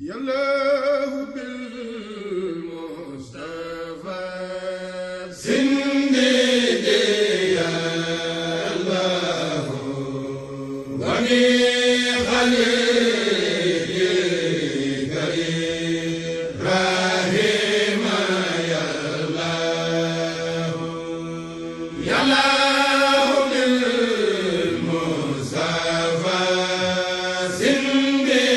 يالله بالمصطفى سندي يالله ومن خليل كريم رحيم يالله يالله بالمصطفى سندي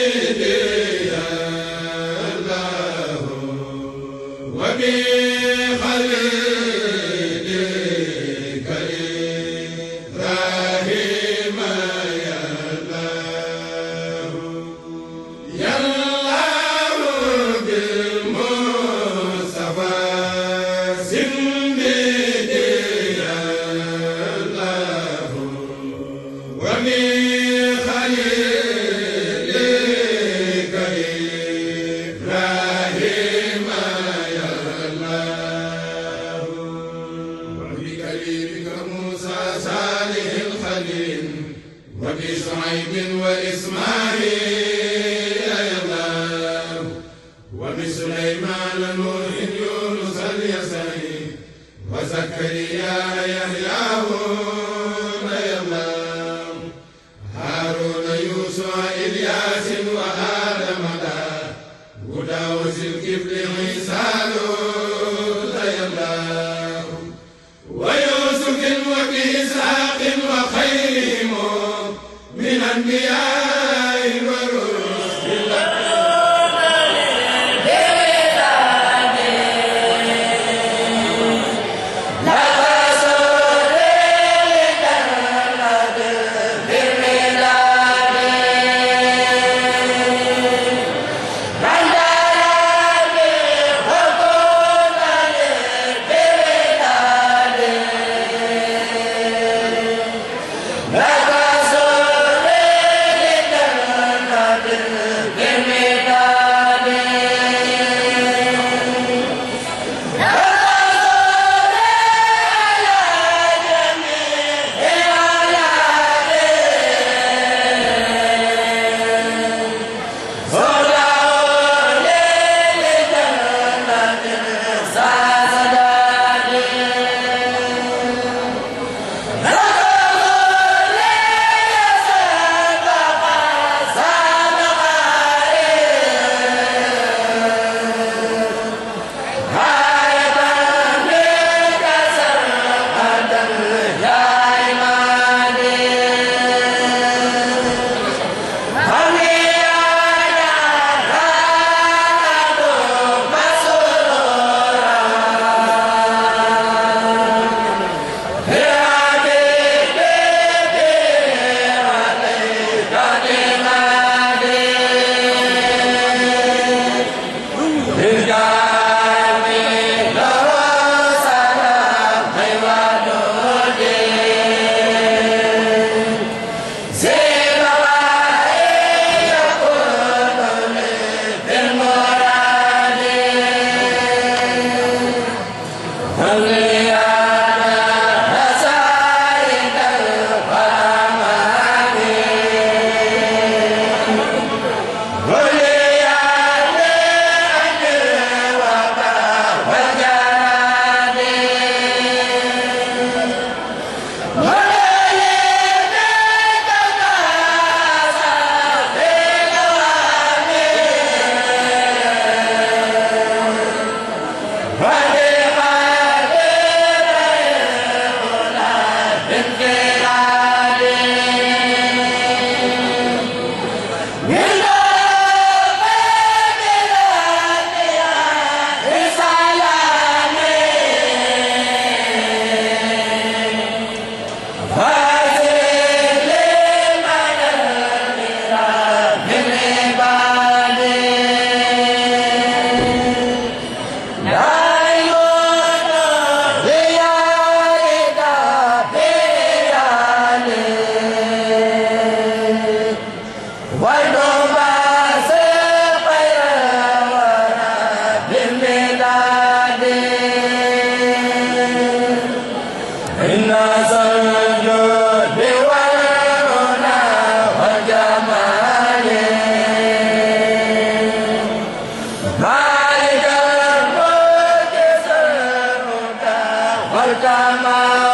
مسلما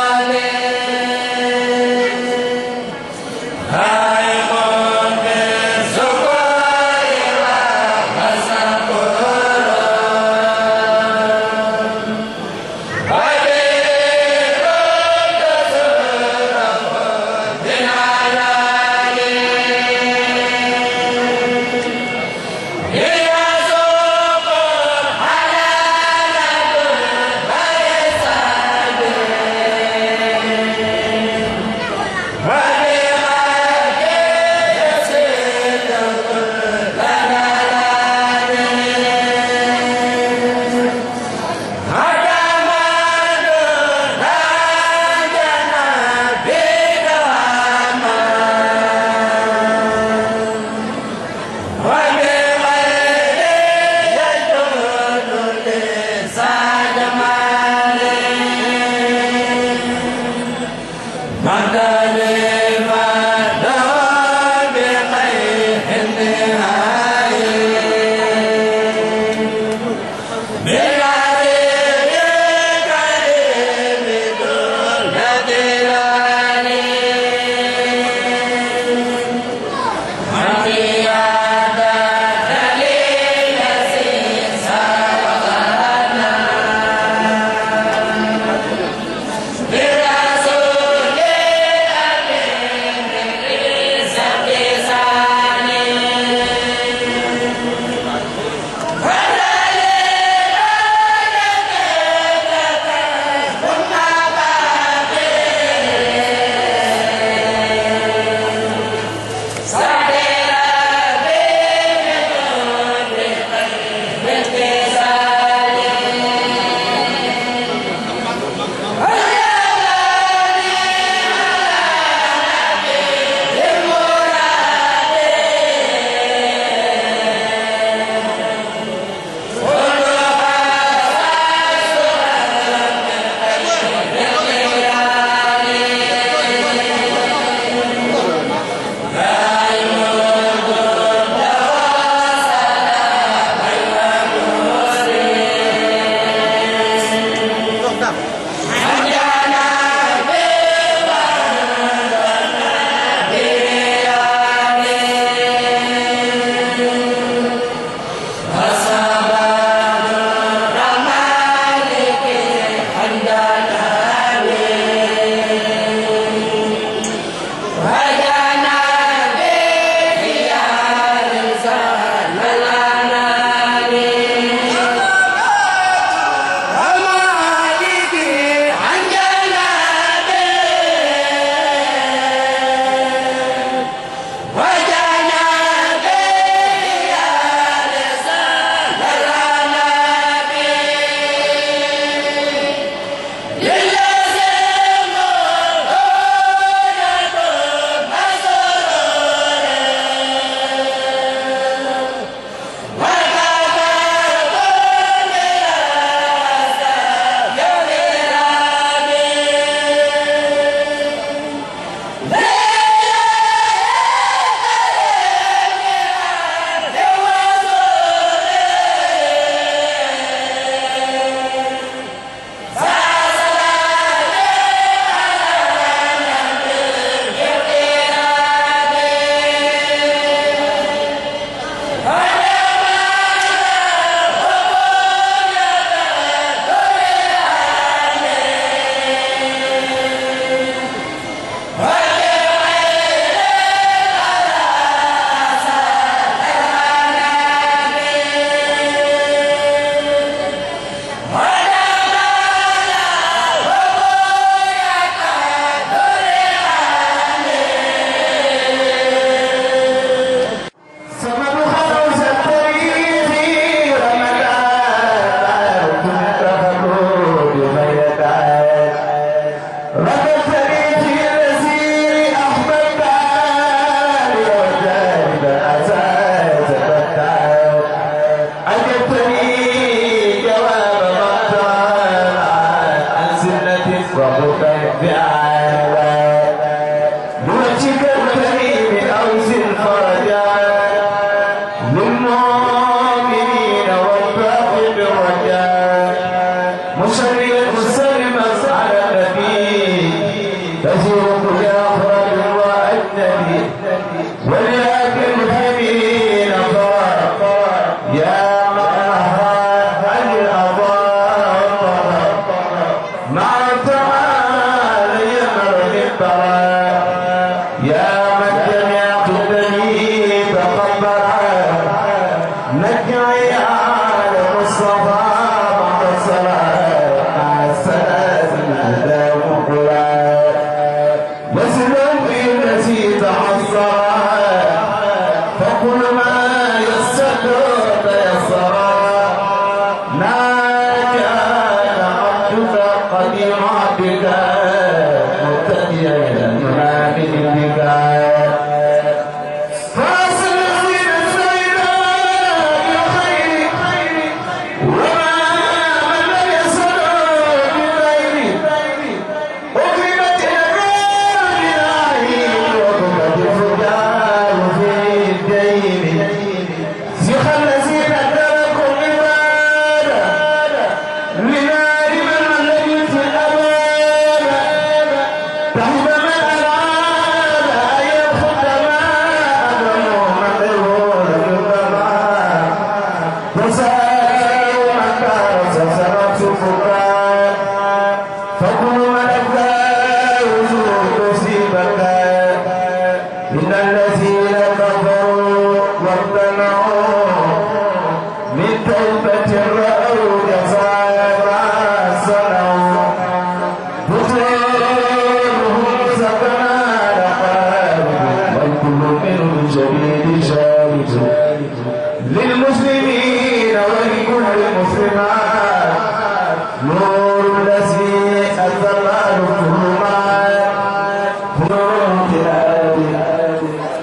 على للمسلمين ولكل المسلمات نور الذي أنزل الظلمات نور امتداد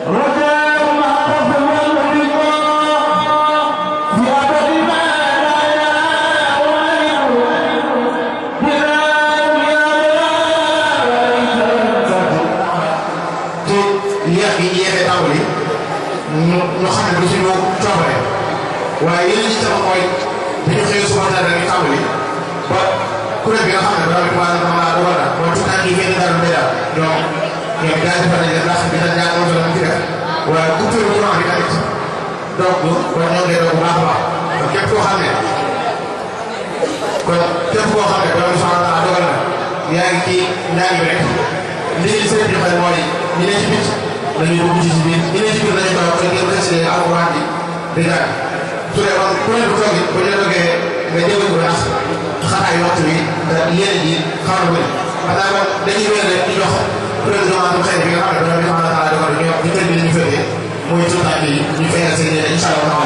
رجاء ما قبل واللقاء في أبد ما لا يعلم بلاد يا بلاد ñu xam ne du suñu coobare waaye yéen ñi ci tam mooy dañu xëy suba teel rek ñu tàmbali ba kuréel bi nga xam ne daal di maanaam maa dogal na mooy tout temps yi ngeen daal di daal donc ñoom daal di fa daje ndax bi dañ jàng woon lañ ci def waaye coupure courant bi tamit donc kon ñoo ngi bu baax a baax kon képp koo xam ne kon képp koo xam ne borom subhanahu wa taala dogal na yaa ngi ci njàng bi rek li ñu sëriñ bi xam mooy ñu ne ci bit nañu dugg ci biir ñu ne ci biir nañu toog rek ngeen xasee alxuraan bi di jàng su dee kon ku ne du toog it bu ñu toogee nga jëlee ko ndax xanaa waxtu bi yéen ji xaw na bëri maanaam dañuy wér rek di jox président bu xëy bi nga xam ne dañoo defal la taala dogal ñoom ñu kër bi ñu féetee mooy tuutaat yi ñu fayal seen yéene incha allah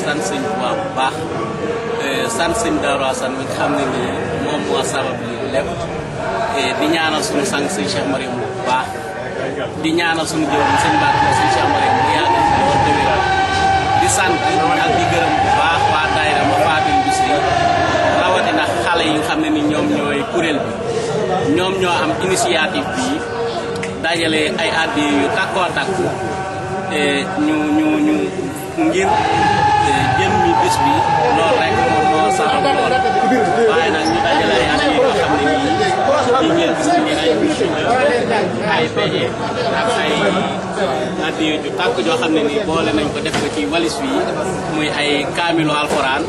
sant sëñ Tuubaa bu baax sant sëñ Daaru Asan mi nga xam ne nii moom moo sabab lii lépp di ñaanal suñu sang sëñ Cheikh Mariam bu baax di ñaanal suñu jëwriñ sëñ Mbàkke sëñ Cheikh Mariam mu yàggal fi war déwéral di sant ak di gërëm bu baax waa daayira Mafaatihul Bichri rawatina xale yi nga xam ne ni ñoom ñooy kuréel bi ñoom ñoo am initiative bi dajale ay addi yu takkoo takku ñu ngir jëmmi bis bi loolu rek moom moo sabab lool waaye nag ñu dajale ay addi yoo xam ne nii yi ngeen gis ni ay ay peñe ak ay addi yu takk joo xam ne nii boole nañ ko def ko ci walis bi muy ay kaamilu alxuraan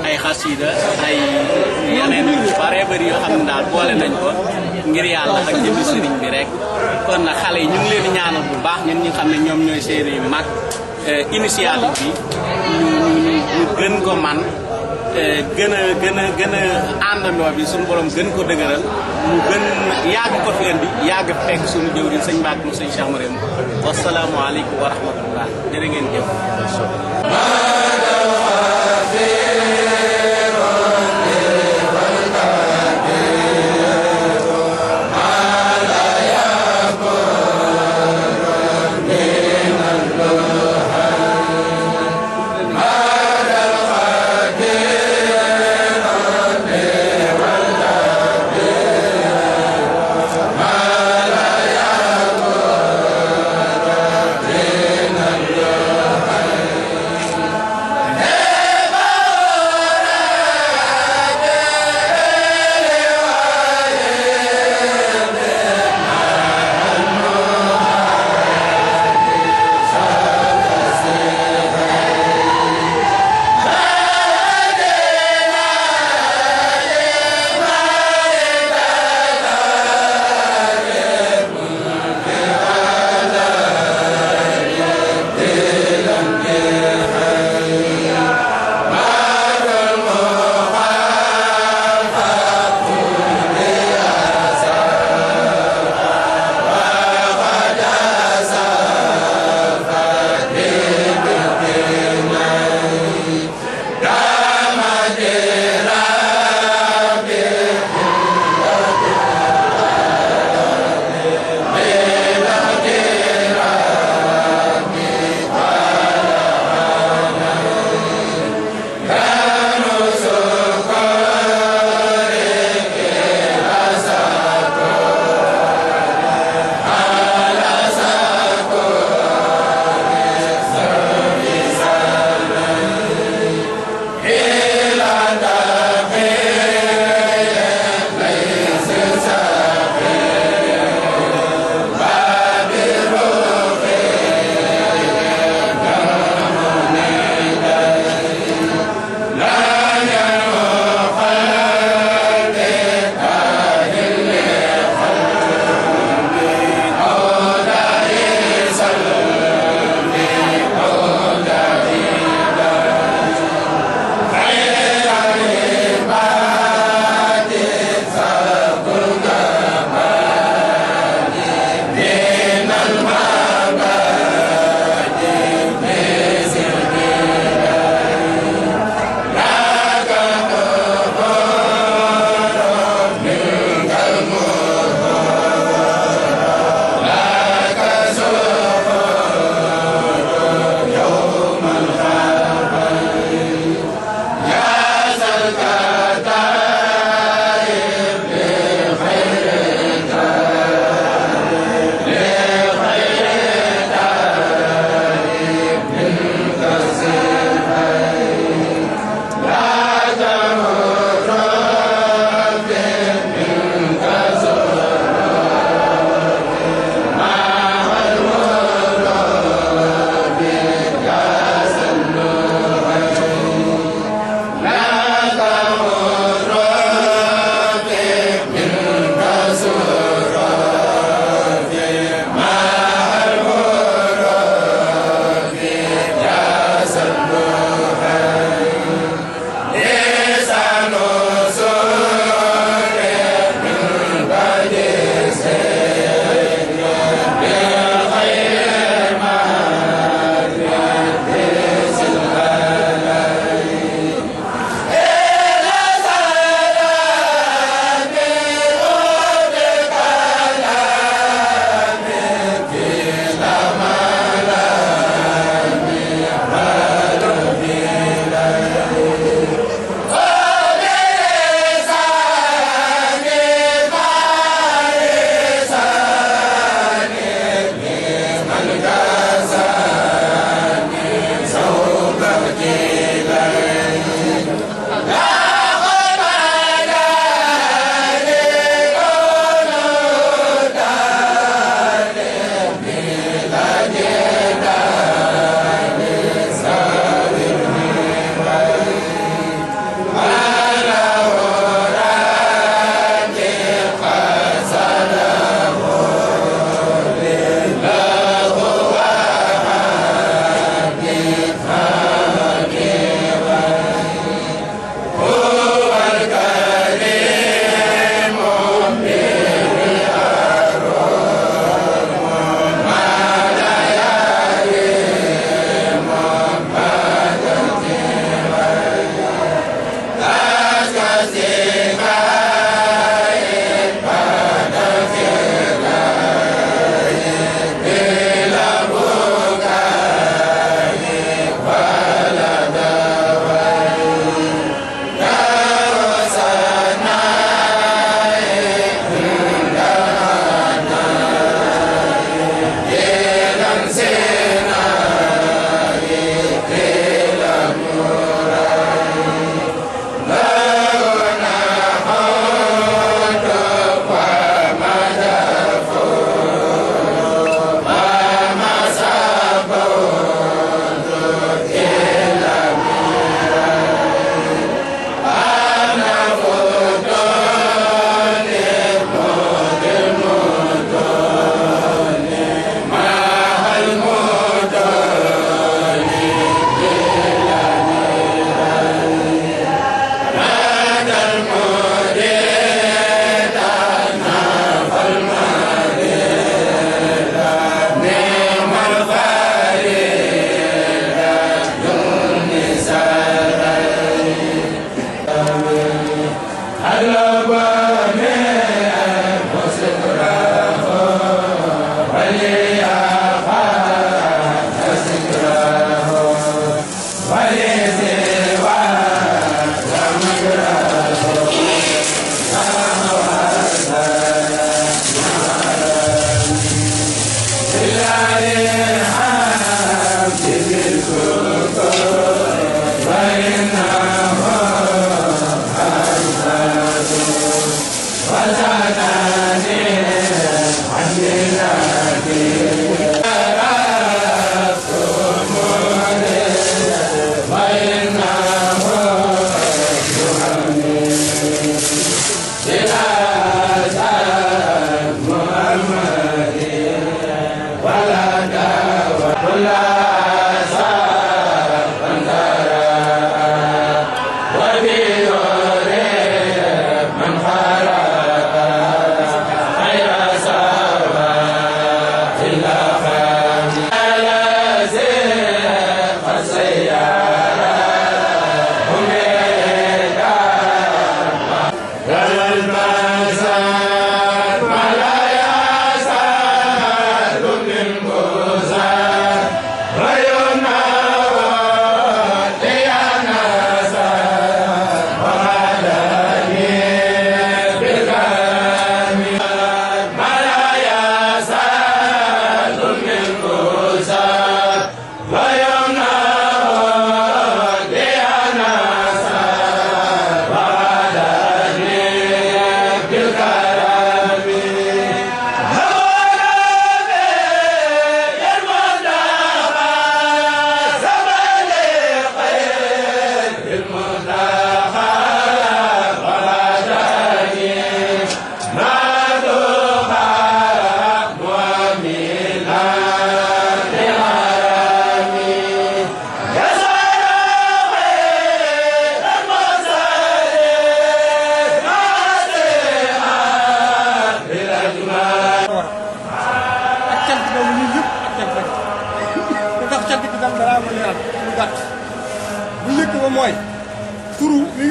ay xasida ay yeneen yu bare bari yoo xam ne daal boole nañ ko ngir yàlla ak jëmmi sëriñ bi rek kon nag xale yi ñu ngi leen di ñaanal bu baax ñun ñi xam ne ñoom ñooy seeni mag initiative bi ñu gën ko man gën a àndandoo bi suñu borom gën ko dëgëral mu gën yàgg ko fi indi yàgg fekk suñu jëwriñ sëñ Mbàkke mu sëñ Cheikh Mariam wasalaamualeykum wa rahmatullah jërë ngeen jëf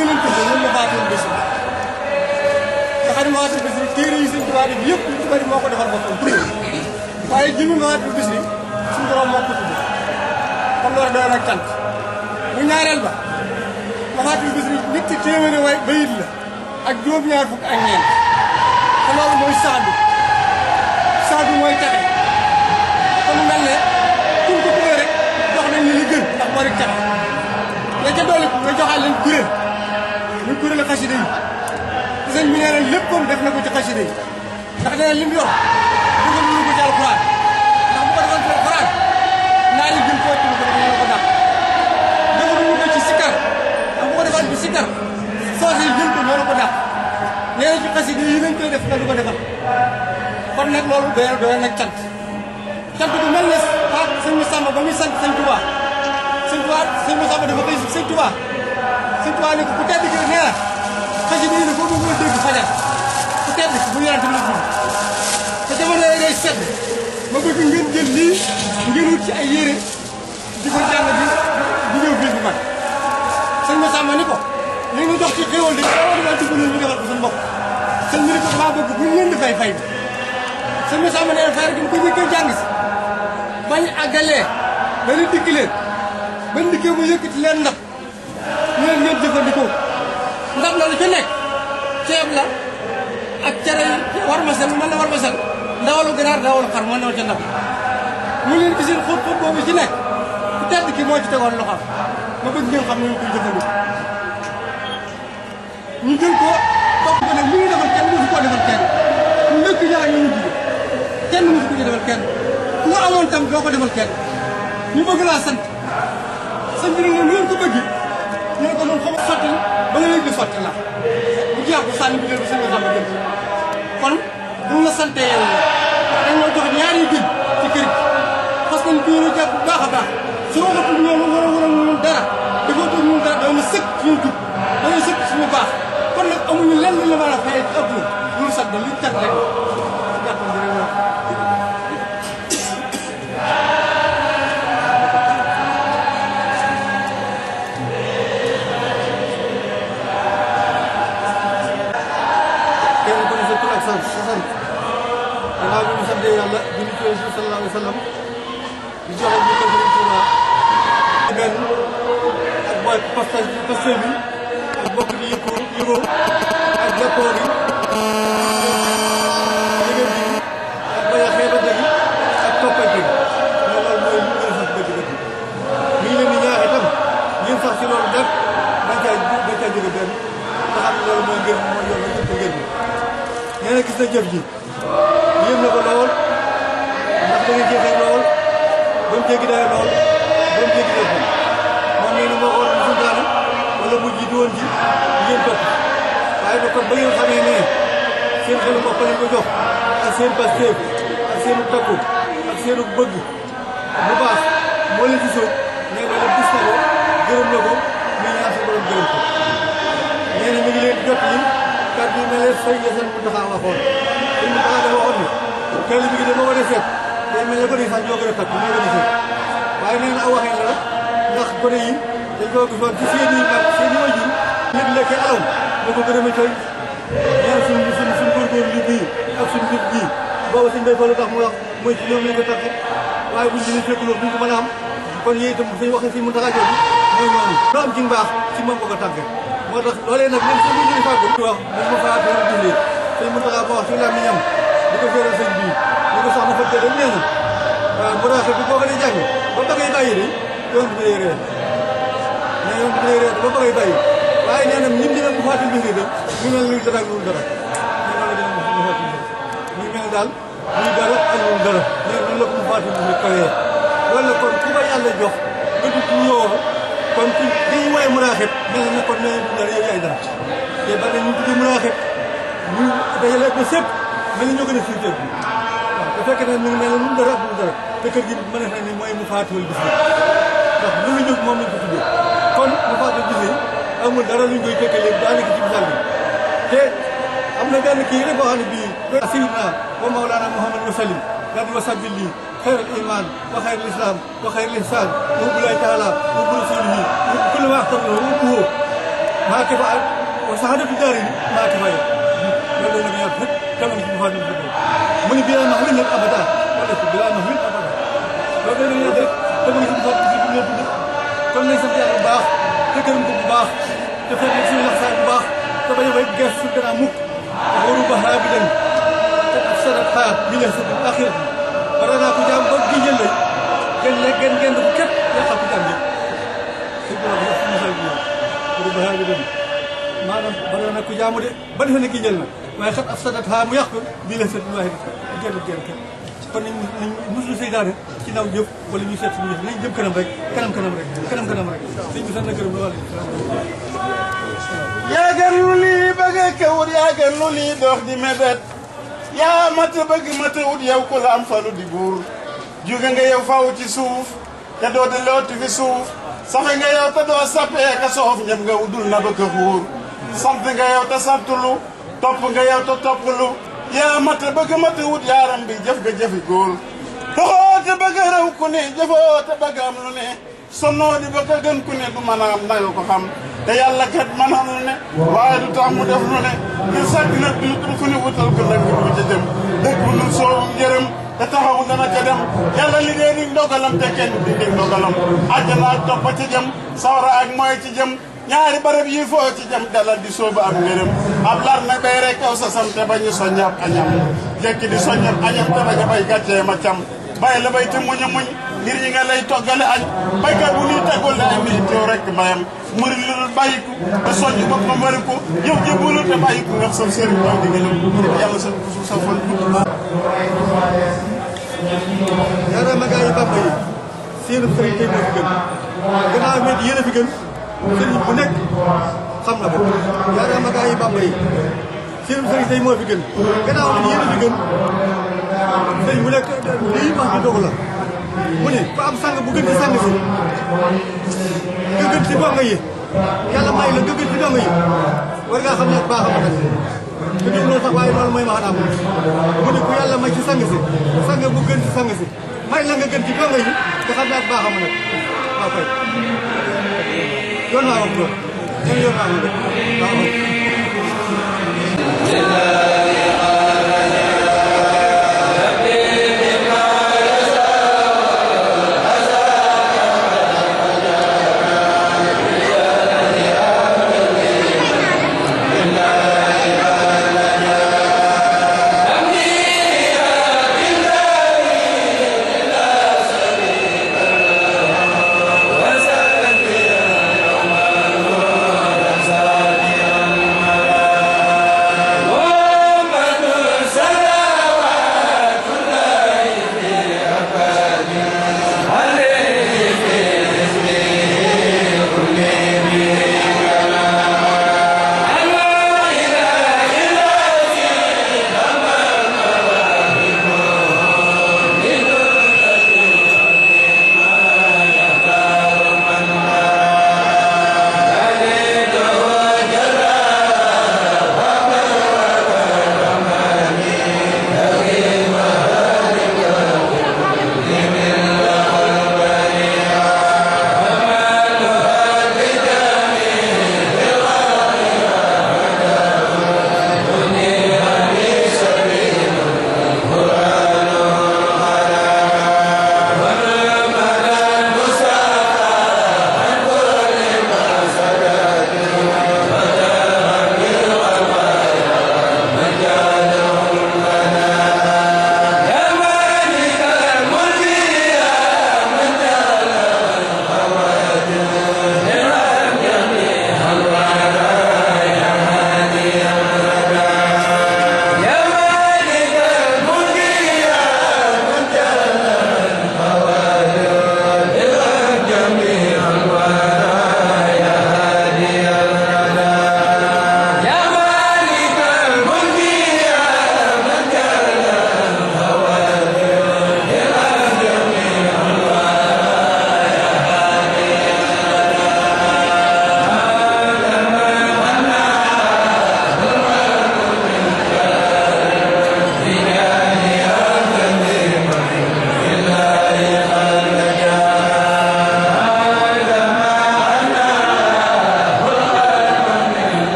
nga leen tuddee ñun la Fatou Bichri nga xam ne Fatou Bichri téere yi Sëñ Tuubaa def yëpp lu ci bari moo ko defal boppam tuddee waaye jëmmi Fatou Bichri suñu borom moo ko tuddee kon loolu doon ak cant bu ñaareel ba Fatou Bichri ñetti téeméeri way bayit la ak juróom-ñaar fukk ak ñeent te loolu mooy saadu mooy caxe kon mu mel ne kuñ ko tuddee rek jox nañ li gën ndax moo rek caxe la ca doole nga joxaat leen kuréel muy kuréel xasida yi te sëñ bi nee na léppam def na ko ci xasida yi ndax nee na lim yor dugal lu ko ci alxuraan ndax bu ko defoon ci alxuraan naa li gën koo tudd ko def ko dàq defaluñu ko ci sikkar ndax bu ko defoon ci sikkar soose yi jël ko noonu ko dàq nee na ci xasida yi lañ koy def na du ko defal kon nag loolu doy nag cant bu mel ne sëñ Massamba ba muy sant sëñ Tuubaa sëñ Massamba dafa koy sëñ Tuubaa ne ko ku tedd ki nee na xasida yi ne foo bëgg a dégg fajar ku tedd ki bu yonent bi la tudd te jamono yooyu day sedd ma bëgg ngeen jël lii ngeen wut ci ay yére di ko jàng di ñëw bis bu mag sëñ Massamba ni ko li ñu jox ci xéwal di dama dugg ñu defal ko suñu bopp sëñ bi ni ko damaa bëgg bu ñu leen di fay bi sëñ Massamba nee na fay rek mu ko njëkkee jàng si bañ àggalee ba ñu dikk leen bañ dikkee mu yëkkati leen ndab ñu leen ngeen jëfandikoo ndab loolu ci nekk ceeb la ak cere yi war ma sel mën na war ma sel ndawalu ganaar ndawalu xar moo newoon ca ndab mu leen gis seen xóot boobu ci nekk ku tedd ki moo ci tegoon loxoom ma bëgg ngeen xam ne ñu koy jëfandikoo ñu jël ko topp ko nag li ñu defal kenn mësu koo defal kenn ñu njëkk ñaar ñu mujj kenn mësu ko ci defal kenn ku nga amoon tam doo ko defal kenn ñu bëgg laa sant sëñ bi nag ñu leen ko bëgg ñu ne ko noonu xam sotti ba nga leen di sotti la bu jeex bu sànni bi leen bi sëñ bi xam gën kon bu la sante yow dañ ñoo jox ñaari gën ci kër gi parce que ñu ñu jàpp bu baax a baax su waxatul ñoom war a ñun dara defootul ñun dara dana sëkk suñu jub dana sëkk suñu baax kon nag amuñu lenn lu la mën a fayee ci ëpp ñu sant li cat rek gàttal bi rek danaa bi ñu sant yàlla julli ci Yonent bi sallallahu alayhi wa sallam di joxe ñu ko Sëriñ Tuubaa benn ak mooy pasteur bi ak bokk di yëgoo ak jàppoo gi yëgal gi ak bañ a xeebante gi ak toppante gi mais loolu mooy lu gën a sax dëgg-dëgg mi ngi leen di ñaax itam ngeen sax si loolu nag dañ caa jóge benn nga xam ne loolu mooy ngeen mooy yoon la jëpp ngeen bi nee na gis na jëf ji yéem na ko lool ndax da ngeen jeexee lool ba mu jéggi dayo lool ba mu jéggi def moom nee na moo ko war a suntaane wala mu jiitu woon ji ngeen topp waaye nag kon ba ngeen xamee ne seen xelu bopp lañ ko jox ak seen pasteef ak seenu takku ak seenu bëgg bu baax moo leen ci sóob nee na leen gis na ko gërëm na ko mi ñaan sa borom gërëm ko nee na mi ngi leen jot yi kàddu yi ne leen sëñ Yasane Mountakha waxoon sëñ Mountakha dafa waxoon ni teel bi gi de boo ko dee seet day mel ne gone yi sax ñoo gën a takk ñoo gën a seet waaye nee na aw waxee la ndax gone yi dañ koo gisoon ci seen i mag seen i wajur nit lekkee alaw da ko gërëme tey ñaan suñ góorgóorlu li bii ak suñ jëf bii boobu suñ bay fa lu tax mu wax mooy ci ñoom lañ ko taxe waaye buñ dina fekk loolu duñ ko mën a am kon yéen itam suñ waxee si Mountakha jooju mooy noonu loo am ci mbaax ci moom ko ko tàgge moo tax loolee nag même sëñ bi ñu fàggu wax bu ma faa doon dundee sëñ Mountakha ba wax ci làmmiñam di ko féeral sëñ bii di ko sax ma fa tëdd nee na muraaxe bi boo ko dee jàng ba ba ngay bàyyi de yoon bi day réer mais yoon bi day réer ba ba ngay bàyyi waaye nee na ñim dina mu fàttali bis de ñu mel luy dara ak lu dara ñu mel dina mu fàttali ñu mel daal luy dara ak lu dara mais noonu la ko mu fàttali bis kawee loolu la kon ku ko yàlla jox nga dugg ñëw kon ci dañuy woowee muraaxib mel na kon nee nañ dara yow yaay dara te ba ñu tuddee muraaxib ñu dajale ko sëpp mel ni ñoo gën a firndeel bi waaw bu fekkee ne mi ngi mel ne lu dara ak dara te kër gi mën na ni mooy mu faatuwal bis bi ndax lu ñu jóg moom lañ ko tuddee kon mu faatuwal bis bi amul dara luñ koy tëkkalee daanaka ci misaal bi te am na benn kii rek boo xam ne bii sayyidina wa mawlana Muhammad wa sallim daal di wa sabbil lii xayral iman wa xayral islam wa xayral ihsan wa hubbu laahi taala wa hubbu rasulihi kullu ma axtarnahu hubbuhu ما كفى وشهادة دارين ما كفى لو لم يكن كما يفعل من بلا مهل أبدا ولا بلا مهل أبدا لو لم يكن كما يفعل كم ليس بلا باخ تكرم باخ تفهم نفسي لحسن باخ تبى يبغى يجلس في الناموك غروب هابدا تأثر الحياة من الآخرة برنا كجام بقي جل بكت يا خالد جامد سيدنا الله غروب هابدا ما برنا كجام بني هني جلنا ما خد أفسدتها مياخذ بلا سد واحد جل kon musul seytaane ci ndaw jëf wala ñu seet suñu jëf nañ jëm kanam rek kanam rek sëñ bi sant na gërëm wala yaa gën lu lii bëgg a kawut yaa gën lu lii dox di mébét yaa mata bëgg mata wut yow ko la am falu di buur jóge nga yow faw ci suuf te doo de looti fi suuf safe nga yow te doo sappee ka soof ñëpp nga udul na ba ka xuur sant nga yow te santulu topp nga yow te toppulu yaa mata bëgg mata wut yaaram bi jëf nga jëfi góor toxoo te bëgg rew ku ne jëfoo te bëgg am lu ne sonnoo di bëgg a gën ku ne du mën a am nayo ko xam te yàlla kat mën am lu ne waaye du tax mu def lu ne ngir sàkk na du fu ne wutal ko nag ngir bu ca jëm dëkk bu nu soowu njërëm te taxawu dana ca dem yàlla liggéey di ndogalam te kenn di dig ndogalam àjjana ak toppa ci jëm sawra ak mooy ci jëm ñaari barab yi foo ci jëm dalal di soobu am ngërëm ab lar na bay rek aw sa sam te bañu soññab añam jekki di soññab añam te bañ a bay gàccee ma cam bay la bay te muñ a muñ ngir ñi nga lay toggale añ baykat bu ñuy tegul ay nit yow rek mbayam muri lu dul bàyyiku te soññ boppam mariku yow jébbalu te bàyyiku nga sa sëriñ taw di nga ñëw yàlla sa suuf sa fol yaara ma gaa yi Bamba yi seen sëriñ tey moo fi gën gannaaw met yéen a fi gën sëriñ bu nekk xam na ko yaara ma gaa yi Bamba yi seen sëriñ tey moo fi gën gannaaw met yéen a fi gën sëriñ bu nekk lii wax di dog la mu ne fa am sang bu gën ci sang si nga gën ci donga yi yàlla may la nga gën ci donga yi war ngaa xam ne ak baaxam nag te dégg loolu sax waaye loolu mooy maanaam mu ne ku yàlla may ci sang si sang bu gën ci sang si may la nga gën ci donga yi te xam ne ak baaxam nag waaw kay yoon naa wax loolu yoon naa wax waaw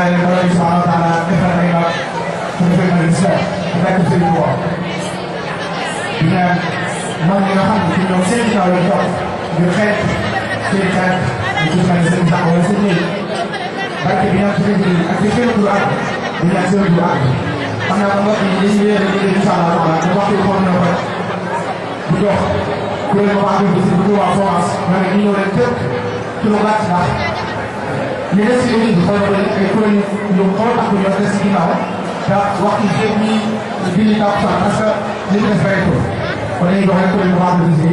ñaanal borom bi subhanahu wa taala defal ay mag su defee ma leen seet di nekk sëriñ bu wax di ñaan mag ñi nga xam ne ci ñoom seen ginnaaw lañ topp ngir xeet seen xeet di ci mel seen sax wala seen ñëw barke bi ñaan seen jëriñ ak seen du àgg di ñaan seen du àgg xam naa ko mbokk yi dañuy yéene ñu incha allah taala te waxtu bi xool na ko bu dox kuréel boo xam ne si bu waa France ma ne ñu ñëw leen tëpp ci lu gàtt ndax li des si nit ñi xool ko ay kuréel yu xool ak ñu des si ginnaaw te waxtu bi ñi julli takkusaan parce que li ñu des bëreetul kon dañuy dox rek kuréel boo xam ne si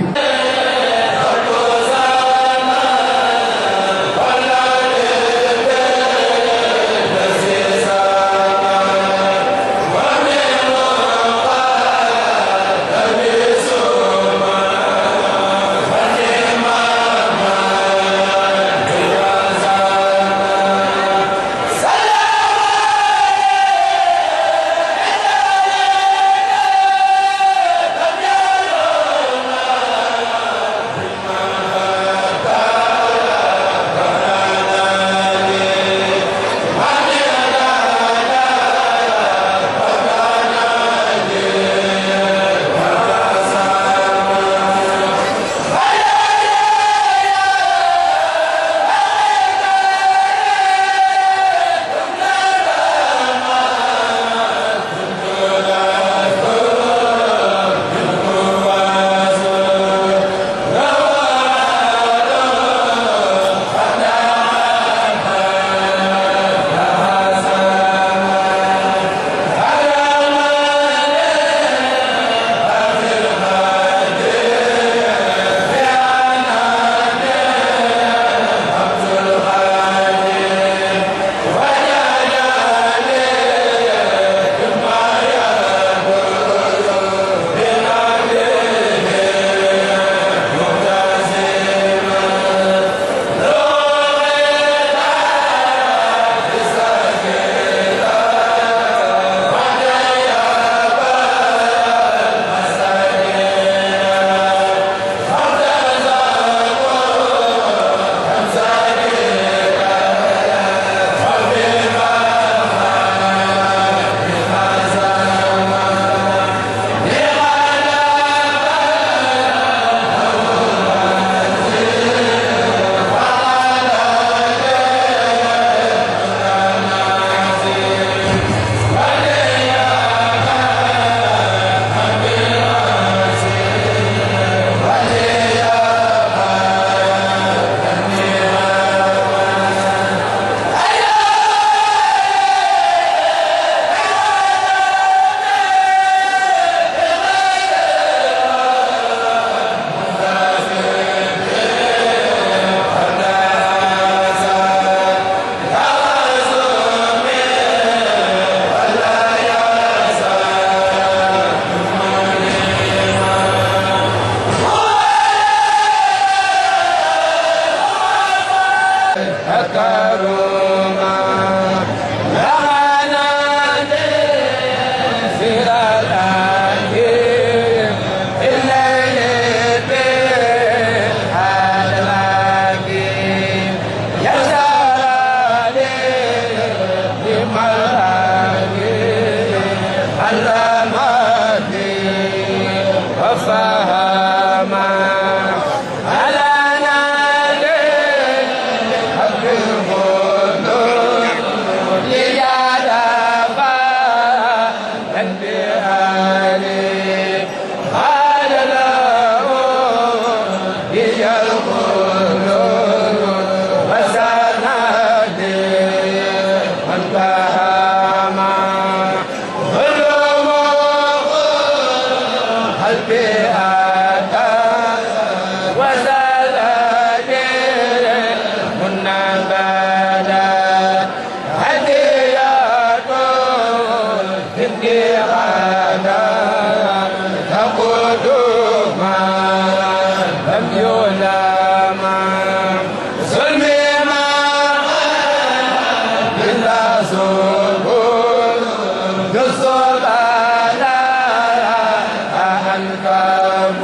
Come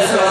من